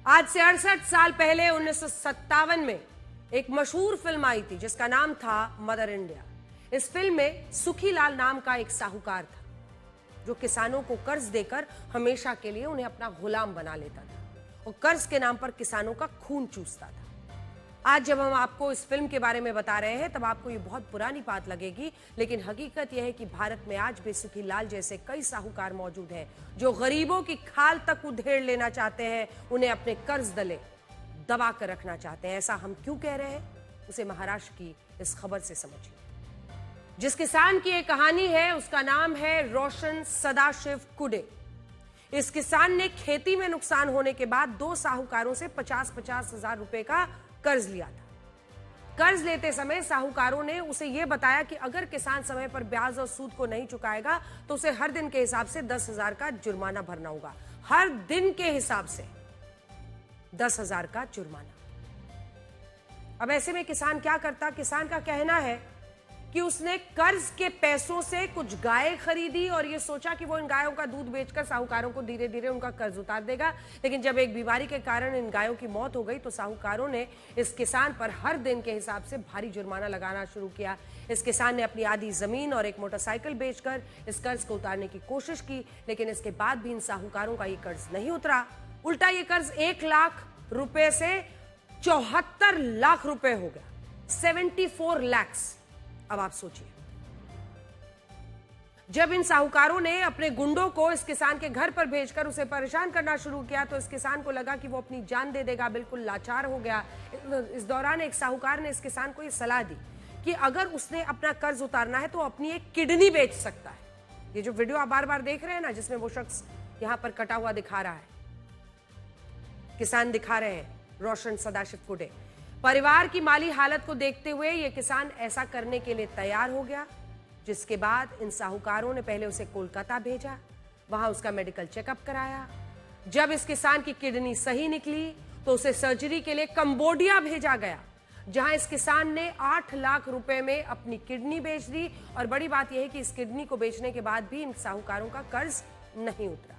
आज से 68 साल पहले 1957 में एक मशहूर फिल्म आई थी जिसका नाम था मदर इंडिया। इस फिल्म में सुखीलाल नाम का एक साहूकार था जो किसानों को कर्ज देकर हमेशा के लिए उन्हें अपना गुलाम बना लेता था और कर्ज के नाम पर किसानों का खून चूसता था। आज जब हम आपको इस फिल्म के बारे में बता रहे हैं तब आपको ये बहुत पुरानी बात लगेगी, लेकिन हकीकत यह है कि भारत में आज भी सुखीलाल जैसे कई साहूकार मौजूद हैं जो गरीबों की खाल तक उधेड़ लेना चाहते हैं, उन्हें अपने कर्ज दले दबा कर रखना चाहते हैं। ऐसा हम क्यों कह रहे हैं, उसे महाराष्ट्र की इस खबर से समझिए। जिस किसान की एक कहानी है उसका नाम है रोशन सदाशिव कुडे। इस किसान ने खेती में नुकसान होने के बाद दो साहूकारों से 50-50 हजार रुपए का कर्ज लिया था। कर्ज लेते समय साहूकारों ने उसे यह बताया कि अगर किसान समय पर ब्याज और सूद को नहीं चुकाएगा तो उसे हर दिन के हिसाब से 10,000 का जुर्माना भरना होगा। हर दिन के हिसाब से 10,000 का जुर्माना। अब ऐसे में किसान क्या करता? किसान का कहना है कि उसने कर्ज के पैसों से कुछ गायें खरीदी और ये सोचा कि वो इन गायों का दूध बेचकर साहूकारों को धीरे धीरे उनका कर्ज उतार देगा। लेकिन जब एक बीमारी के कारण इन गायों की मौत हो गई तो साहूकारों ने इस किसान पर हर दिन के हिसाब से भारी जुर्माना लगाना शुरू किया। इस किसान ने अपनी आधी जमीन और एक मोटरसाइकिल बेचकर इस कर्ज को उतारने की कोशिश की, लेकिन इसके बाद भी इन साहूकारों का ये कर्ज नहीं उतरा। उल्टा ये कर्ज 1 लाख रुपए से 74 लाख रुपए हो गया, 74 lakhs। अब आप सोचिए, जब इन साहूकारों ने अपने गुंडों को इस किसान के घर पर भेजकर उसे परेशान करना शुरू किया तो इस किसान को लगा कि वो अपनी जान दे देगा, बिल्कुल लाचार हो गया। इस दौरान एक साहूकार ने इस किसान को ये सलाह दी कि अगर उसने अपना कर्ज उतारना है तो अपनी एक किडनी बेच सकता है। ये जो वीडियो आप बार बार देख रहे हैं ना, जिसमें वो शख्स यहां पर कटा हुआ दिखा रहा है, किसान दिखा रहे हैं रोशन सदाशिव कुडे। परिवार की माली हालत को देखते हुए यह किसान ऐसा करने के लिए तैयार हो गया, जिसके बाद इन साहूकारों ने पहले उसे कोलकाता भेजा, वहां उसका मेडिकल चेकअप कराया। जब इस किसान की किडनी सही निकली तो उसे सर्जरी के लिए कंबोडिया भेजा गया, जहां इस किसान ने 8 लाख रुपए में अपनी किडनी बेच दी। और बड़ी बात यह है कि इस किडनी को बेचने के बाद भी इन साहूकारों का कर्ज नहीं उतरा।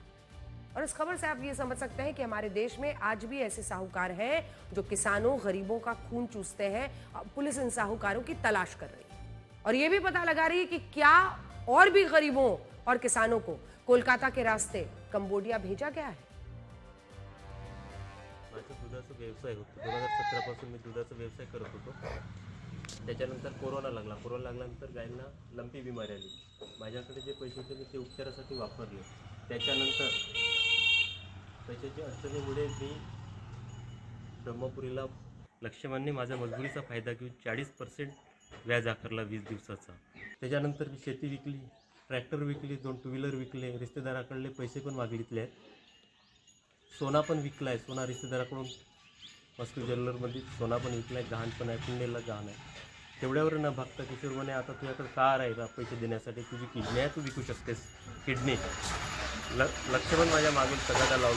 और इस खबर से आप ये समझ सकते हैं कि हमारे देश में आज भी ऐसे साहूकार हैं जो किसानों गरीबों का खून चूसते हैं। पुलिस इन साहूकारों की तलाश कर रही है और ये भी पता लगा रही है कि क्या और भी गरीबों और किसानों को कोलकाता के रास्ते कंबोडिया भेजा गया है। दुधाचा व्यवसाय होतो, 2017 पासून मी दुधाचा व्यवसाय करत होतो। त्याच्यानंतर कोरोना लागल्यानंतर गायींना लंपी बिमारी आली। माझ्याकडे जे पैसे होते मी ते उपचारासाठी वापरले। त्याच्यानंतर पैशाच्या अडचणीमुळे मी ब्रह्मपुरीला लक्ष्मणने माझ्या मजबुरीचा फायदा घेऊन 40% व्याज आकारला 20 दिवसाचा। त्याच्यानंतर मी शेती विकली, ट्रॅक्टर विकली, 2 टू व्हीलर विकले, रिश्तेदाराकडले पैसे पण मागितले आहेत। सोना पण विकला आहे, सोना रिश्तेदाराकडून मस्को ज्वेलरमध्ये सोना पण विकला आहे, गहाण पण आहे, पुण्याला गहाण आहे। तेवढ्यावर न भागता किशोर म्हणे आता तुझ्याकडे कार आहे पैसे देण्यासाठी, तुझी किडनी आहे, तू विकू शकतेस किडनी। लक्ष्मण माझ्या मागील तगादा लावला